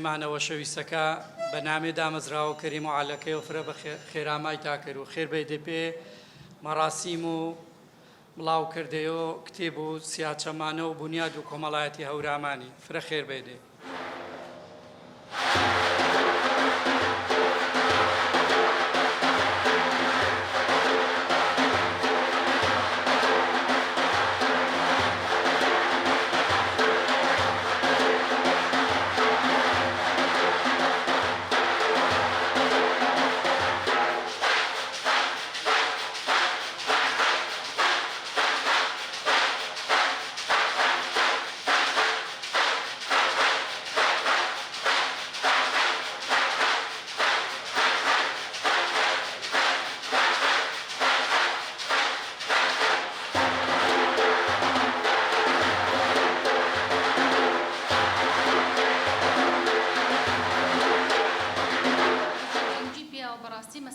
بەڕێزەکانمانەوە شەویستەکە بە نامێ دامەزراوە کەریم و عەلەکەی و فرە بە خێرامای تاکرد و خێر بێ دەپێ مەراسیم و بڵاوکردەوە کتێب و سیاچەمانە و بنیاد و کۆمەڵایەتی هەورامانی فرە خێر بێدێ.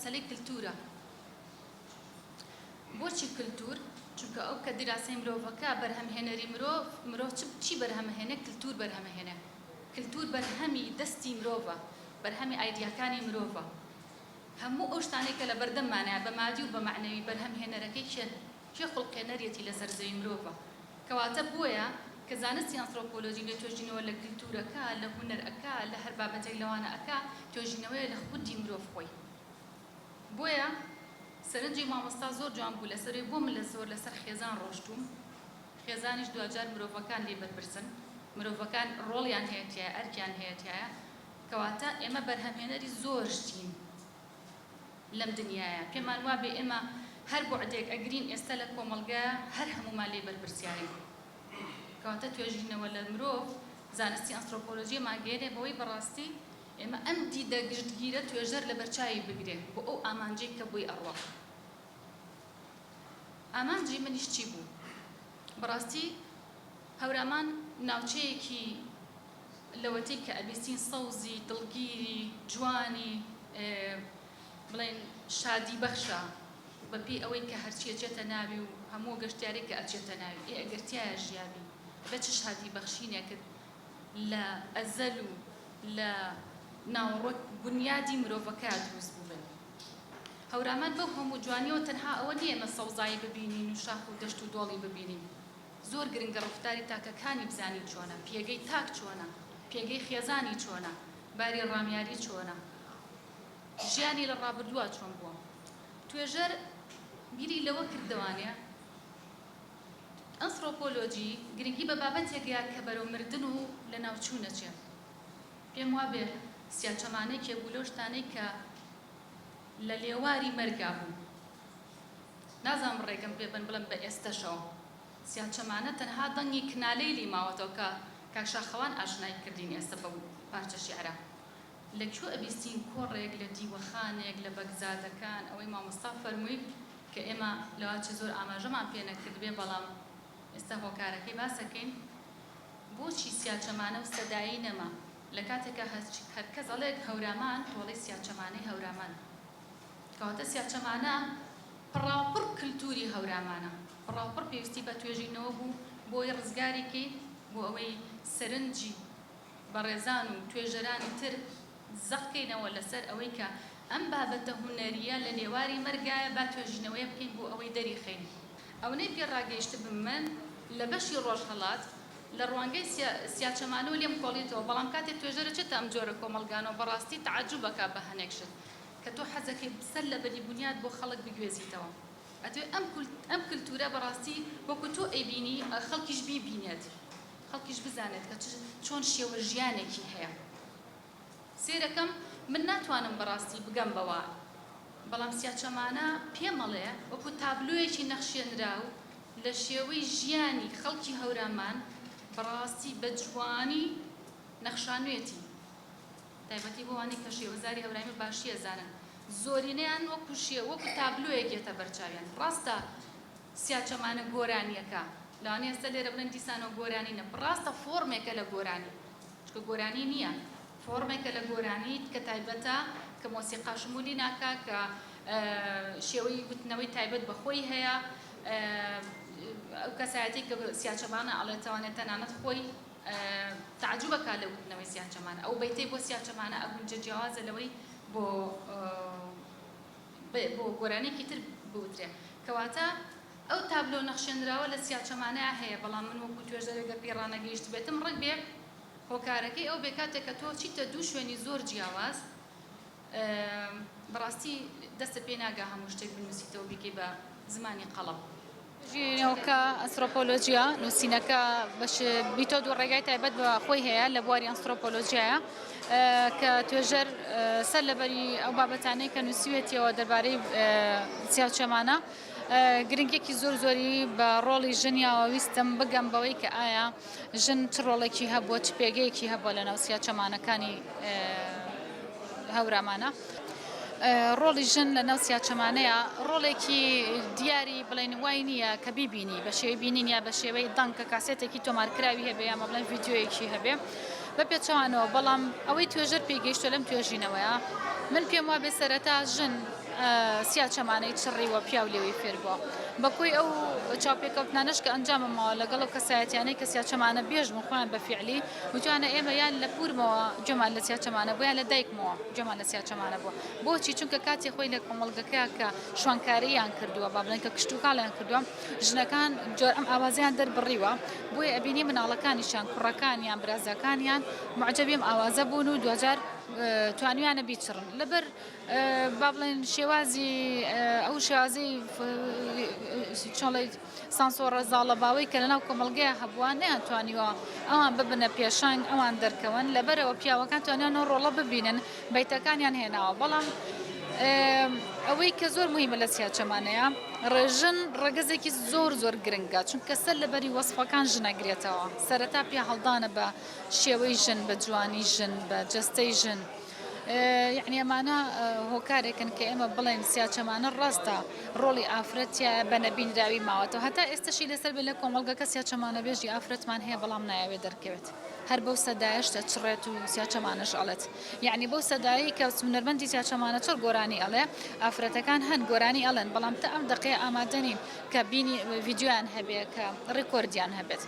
مسألة كلتورة بوشي كلتور چونك أو كدراسة مروفكا برهم هنا مروف چی برهم هنا كلتور برهم هنا كلتور برهمي دستي مروفا برهمي ايديا كاني مروفا همو اوشتاني كلا بردم معنى بمادي وبمعنوي برهم هنا ركيشن شي خلق نريتي لسر زي مروفا كواتب بويا كزانستي أنثروبولوجي لتوجيني ولا كلتورة كا لهنر أكا لهربابتي لوانا أكا توجيني ولا لخودي مروف خوي بويا سرنجي مامۆستا زۆر جوان بوو لەسەرێ بۆ من لە زۆر لەسەر خێزان ڕۆشتوم خێزانیش دوجار مرۆڤەکان لێ بەرپرسن مرۆڤەکان ڕۆڵیان هەیەتیایە ئەرکیان هەیەتیایە کەواتە ئێمە بەرهەمهێنەری زۆر شتین لەم دنیایە پێمان وابێ ئێمە هەر بوعدێک ئەگرین ئێستا لە کۆمەڵگایە هەر هەمومان لێ بەرپرسیارین کەواتە توێژینەوە لە مرۆڤ زانستی ئەنثروپۆلۆژیەمان گەیەنێ بەوەی بەڕاستی ئێمە ئەم دیدە گشتگیرە توێژەر لە بەرچاوی بگرێ بۆ ئەو ئامانجەی کە بووی ئەڕوا ئامانجی منیش چی بوو بەڕاستی هەورامان ناوچەیەکی لەوەتەی کە ئەبیستین سەوزی دڵگیری جوانی بڵێن شادی بەخشە بەپێی ئەوەی کە هەرچی ئەچێتە ناوی و هەموو گەشتیارێک کە ئەچێتە ناوی ئەگەرتیایە ژیابی بە چ شادی بەخشینێکت لە ئەزەل و لە ناوڕۆک بنیادی مرۆڤەکە دروست بووبن هەورامان بەو هەموو جوانیەوە تەنها ئەوە نییە ئێمە سەوزایی ببینین و شاخ و دەشت و دۆڵی ببینین زۆر گرنگە ڕفتاری تاکەکانی بزانین چۆنە پێگەی تاک چۆنە پێگەی خێزانی چۆنە باری ڕامیاری چۆنە ژیانی لە ڕابردووە چۆن بووە توێژەر بیری لەوە کردوانێ ئەنثروپۆلۆجی گرنگی بە بابەتێکە کە بەرەو مردن و لە ناوچوو نەچێت پێم وابێ سیاچەمانەی بوو لەو شتانەی کە لە لێواری مەرگا بوو نازانم ڕێگەم پێ بن بڵم بە ئێستەشەوە سیاچەمانە تەنها دەنگی کنالەی لی ماوەتەوە کە کاکشاخەوان ئاشنای کردین ئێستا بەو پارچە شیعرە لەکوێ ئەبیستین کۆڕێک لە دیوەخانێک لە بەگزادەکان ئەوەی مامۆستا فەرمووی کە ئێمە لەواچە زۆر ئاماژەمان پێ نەکردبێ بەڵام ئێستا هۆکارەکەی باسەکەین بۆچی سیاچەمانە و سەدایی نەما لە کاتێکە هەرکەس ئەڵێک هەورامان تۆڵەی سیاچەمانەی هەورامان کەواتە سیاچەمانە پڕاوپڕ کلتوری هەورامانە پڕاوپڕ پێویستی بە توێژینەوە بوو بۆی ڕزگارێکی بۆ ئەوەی سەرنجی بەڕێزان و توێژەرانی تر زەقکەینەوە لەسەر ئەوەی کە ئەم بابەتە هونەریە لە نێواری مەرگایە با توێژینەوەی بکەین بۆ ئەوەی دەریخەین ئەوەی پێ ڕاگەیشت بمن لە بەشی ڕۆژهەڵات لە ڕوانگەی سیاچەمانە و لێم کۆڵیتەوە بەڵام کاتێک توێژەرە چێتە ئەم جۆرە کۆمەڵگانەوە بەڕاستی تەعەجوبەکە بە هەنێک شت کە تۆ حەزەکەی بسەر لە بەری بنیاد بۆ خەڵک بگوێزیتەوە ئەتوێ ئەم کلتورە بەڕاستی وەکو تۆ ئەیبینی خەڵکیش بیبینێت خەڵکیش بزانێت کە چۆن شێوە ژیانێکی هەیە سێرەکەم من ناتوانم بەڕاستی بگەم بەوە بەڵام سیاچەمانە پێمەڵێ وەکو تابلۆیەکی نەخشێنرا و لە شێوەی ژیانی خەڵکی هەورامان بەڕاستی بە جوانی نەخشانوێتی تایبەتی بۆوانی کە شێوەزاری هەورامی باشی ئەزانن زۆرینەیان وەکو تابلۆیەکێتە بەرچاویان ڕاستە سیاچەمانە گۆرانیەکە لەوانەیە ئێستا لێرە بڵێن دیسانەوە گۆرانی نە ڕاستە فۆرمێکە لە گۆرانی چکە گۆرانی نییە فۆرمێکە لە گۆرانیت کە تایبەتە کە مۆسیقا شمولی ناکا کە شێوەی گوتنەوەی تایبەت بەخۆی هەیە ئەو کەسایەتی کە سیاچەمانە ئەڵێتەوانێت تەنانەت خۆی تعجبك لو نوي سياحة معنا أو بيتي بو سياحة معنا أو نجد جواز لوي بو قراني كتير بودري كواتا أو تابلو نخشن را ولا سياحة معنا هي بلا من وقت وجرى قبيرانا جيشت بيتم رق بيع هوكاركي أو بكاتك تو شيء تدوش وين يزور جواز براستي دست بينا جاها مشتاق بالمسيتو بكيبا زماني قلب جينوكا أنثروبولوجيا نسيناكا باش ميثود ورقايت عباد بخوي هي لبواري أنثروبولوجيا كتوجر سلبري أو بابتاني كنسيوتي ودرباري سياحة معنا گرنگێکی زۆر زۆری بە ڕۆڵی ژنیاوە ویستم بگەم بەوەی کە ئایا ژن چ ڕۆڵێکی هەبووە چ پێگەیەکی هەبووە لە ناو سیاچەمانەکانی هەورامانە ڕۆڵی ژن لە ناو سیاچەمانەیە ڕۆڵێکی دیاری بڵێن وای نییە کە بیبینی بە شێوەی بینین یا بە شێوەی دەنگ کە کاسێتێکی تۆمارکراوی هەبێ یا مەبڵێن ڤیدیۆیەکی هەبێ بە پێچەوانەوە بەڵام ئەوەی توێژەر پێگەیشتە لەم توێژینەوەیە من پێم وا بێ سەرەتا ژن سیاچەمانەی چڕیوە پیا و لێوەی فێر بووە بەکوی ئەو چاوپێکەوتنانەش کە ئەنجامەمەوە لەگەڵ ئەو کەسایەتیانەی کە سیاچەمانە بێژم خۆیان بە فیعلی وتوانە ئێمە یان لە پورمەوە گوێمان لە سیاچەمانە بوو یان لە دایکمەوە گوێمان لە سیاچەمانە بووە بۆچی چونکە کاتی خۆی لە کۆمەڵگەکەیە کە شوانکارییان کردووە با بڵێن کە کشت و کاڵیان کردووە ژنەکان جۆر ئەم ئاوازیان دەربڕیوە بۆیە ئەبینی مناڵەکانیشان کوڕەکانیان برازەکانیان معجەبیم ئاوازە بوون و دوجار توانیانە بیچڕن لەبەر با بڵێن شێوازی ئەو شێوازی چۆڵی سانسۆڕە زاڵەباوەی کە لەناو کۆمەڵگەیە هەبووە نەیانتوانیوە ئەوان ببنە پێشنگ ئەوان دەرکەون لەبەرەوە پیاوەکان توانیان ڕۆڵە ببینن بیتەکانیان هێناوە بەڵام ئەوەی کە زۆر مهمە لە سیاچەمانەیە ڕێژن ڕەگەزێکی زۆر زۆر گرنگە چونکە سەر لەبەری وەسفەکان ژنەگرێتەوە سەرەتا پێ هەڵدانە بە شێوەی ژن بە جوانی ژن بە جەستەی ژن یعنی ئەمانە هۆکارێکن کە ئێمە بڵێن سیاچەمانە ڕاستە ڕۆڵی ئافرەتە بە نەبینراوی ماوەتەوە هەتا ئێستاشی لەسەر بێ لە کۆمەڵگەکە سیاچەمانە بێژی ئافرەتمان هەیە بەڵام نایەوێت دەرکەوێت هەر بەو سەدایشتە چڕێت و سیاچەمانەش ئەڵێت یعنی بەو سەدایی کە سونەرمەندی سیاچەمانە چڕ گۆرانی ئەڵێ ئافرەتەکان هەن گۆرانی ئەڵێن بەڵام تا ئەم دەقەیە ئامادە نین کە بینی ڤیدیۆیان هەبێ کە ڕێکۆردیان هەبێت.